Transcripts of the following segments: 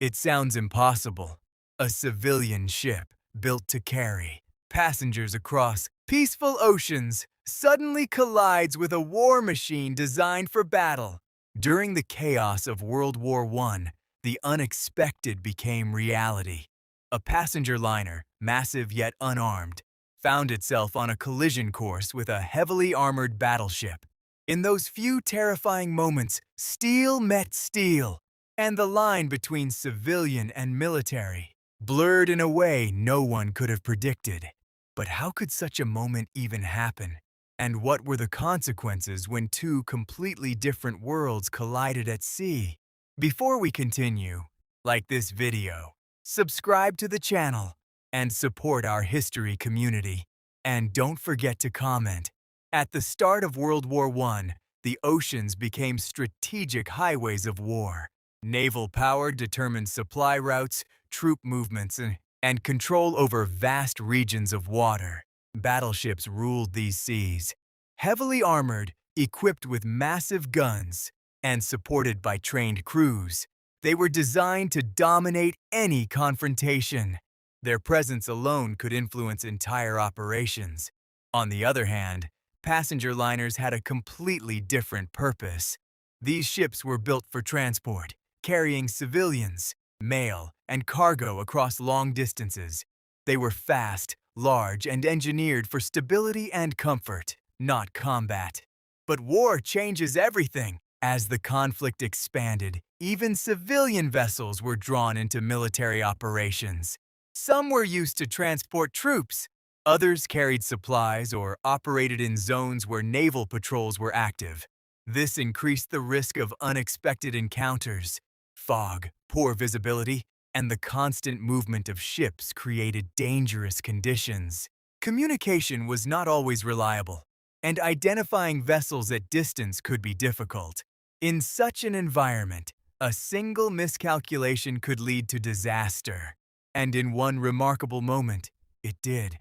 It sounds impossible. A civilian ship built to carry passengers across peaceful oceans suddenly collides with a war machine designed for battle. During the chaos of World War I, the unexpected became reality. A passenger liner, massive yet unarmed, found itself on a collision course with a heavily armored battleship. In those few terrifying moments, steel met steel, and the line between civilian and military blurred in a way no one could have predicted. But how could such a moment even happen? And what were the consequences when two completely different worlds collided at sea? Before we continue, like this video, subscribe to the channel, and support our history community. And don't forget to comment. At the start of World War I, the oceans became strategic highways of war. Naval power determined supply routes, troop movements, and control over vast regions of water. Battleships ruled these seas. Heavily armored, equipped with massive guns, and supported by trained crews, they were designed to dominate any confrontation. Their presence alone could influence entire operations. On the other hand, passenger liners had a completely different purpose. These ships were built for transport, carrying civilians, mail, and cargo across long distances. They were fast, large, and engineered for stability and comfort, not combat. But war changes everything. As the conflict expanded, even civilian vessels were drawn into military operations. Some were used to transport troops. Others carried supplies or operated in zones where naval patrols were active. This increased the risk of unexpected encounters. Fog, poor visibility, and the constant movement of ships created dangerous conditions. Communication was not always reliable, and identifying vessels at distance could be difficult. In such an environment, a single miscalculation could lead to disaster. And in one remarkable moment, it did.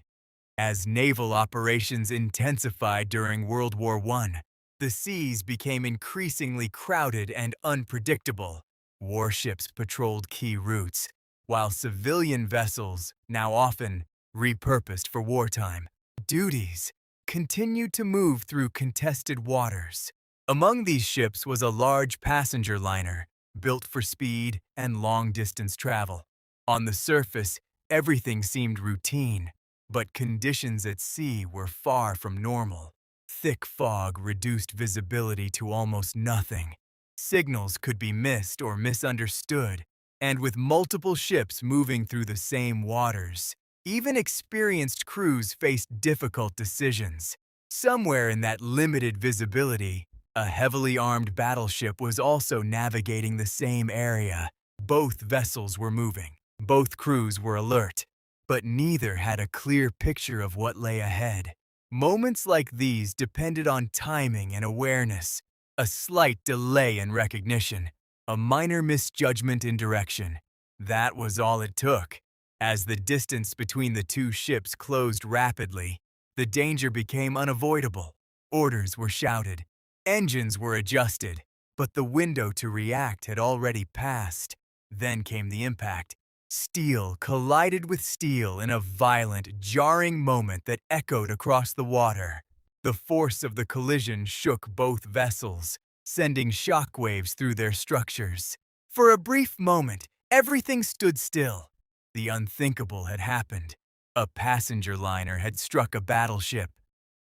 As naval operations intensified during World War I, the seas became increasingly crowded and unpredictable. Warships patrolled key routes, while civilian vessels, now often repurposed for wartime duties, continued to move through contested waters. Among these ships was a large passenger liner, built for speed and long-distance travel. On the surface, everything seemed routine, but conditions at sea were far from normal. Thick fog reduced visibility to almost nothing. Signals could be missed or misunderstood, and with multiple ships moving through the same waters, even experienced crews faced difficult decisions. Somewhere in that limited visibility, a heavily armed battleship was also navigating the same area. Both vessels were moving. Both crews were alert, but neither had a clear picture of what lay ahead. Moments like these depended on timing and awareness. A slight delay in recognition, a minor misjudgment in direction. That was all it took. As the distance between the two ships closed rapidly, the danger became unavoidable. Orders were shouted. Engines were adjusted, but the window to react had already passed. Then came the impact. Steel collided with steel in a violent, jarring moment that echoed across the water. The force of the collision shook both vessels, sending shockwaves through their structures. For a brief moment, everything stood still. The unthinkable had happened. A passenger liner had struck a battleship.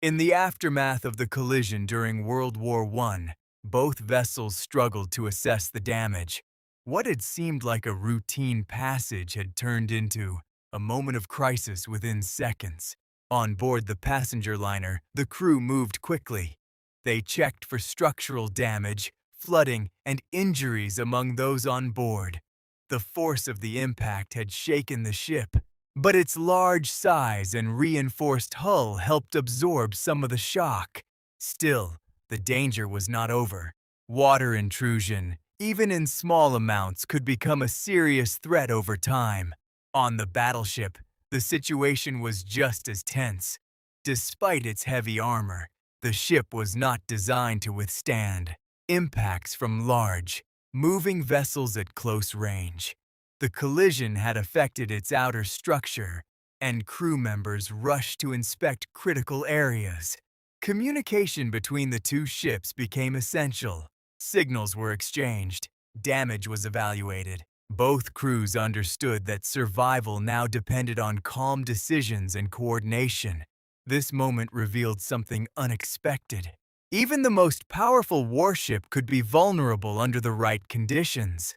In the aftermath of the collision during World War I, both vessels struggled to assess the damage. What had seemed like a routine passage had turned into a moment of crisis within seconds. On board the passenger liner, the crew moved quickly. They checked for structural damage, flooding, and injuries among those on board. The force of the impact had shaken the ship, but its large size and reinforced hull helped absorb some of the shock. Still, the danger was not over. Water intrusion, even in small amounts, could become a serious threat over time. On the battleship, the situation was just as tense. Despite its heavy armor, the ship was not designed to withstand impacts from large, moving vessels at close range. The collision had affected its outer structure, and crew members rushed to inspect critical areas. Communication between the two ships became essential. Signals were exchanged. Damage was evaluated. Both crews understood that survival now depended on calm decisions and coordination. This moment revealed something unexpected. Even the most powerful warship could be vulnerable under the right conditions.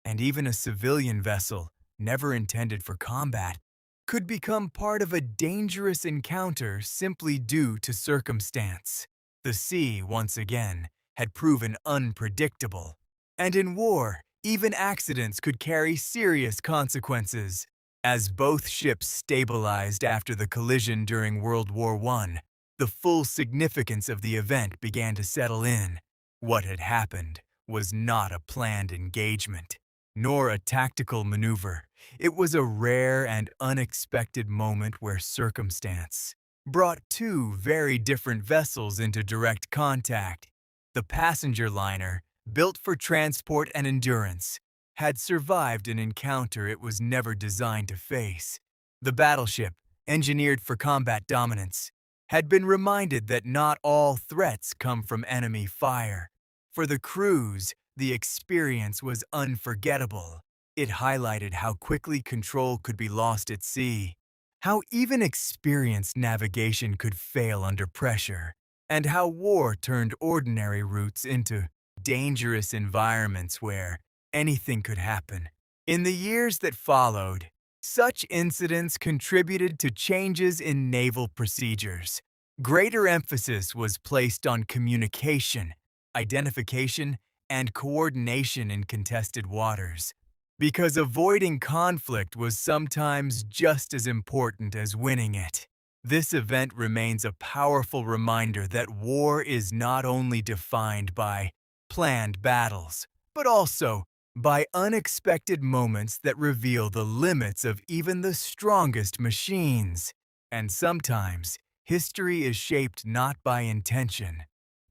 And even a civilian vessel, never intended for combat, could become part of a dangerous encounter simply due to circumstance. The sea, once again, had proven unpredictable. And in war, even accidents could carry serious consequences. As both ships stabilized after the collision during World War I, the full significance of the event began to settle in. What had happened was not a planned engagement, nor a tactical maneuver. It was a rare and unexpected moment where circumstance brought two very different vessels into direct contact. The passenger liner, built for transport and endurance, had survived an encounter it was never designed to face. The battleship, engineered for combat dominance, had been reminded that not all threats come from enemy fire. For the crews, the experience was unforgettable. It highlighted how quickly control could be lost at sea, how even experienced navigation could fail under pressure, and how war turned ordinary routes into dangerous environments where anything could happen. In the years that followed, such incidents contributed to changes in naval procedures. Greater emphasis was placed on communication, identification, and coordination in contested waters, because avoiding conflict was sometimes just as important as winning it. This event remains a powerful reminder that war is not only defined by planned battles, but also by unexpected moments that reveal the limits of even the strongest machines. And sometimes, history is shaped not by intention,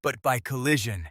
but by collision.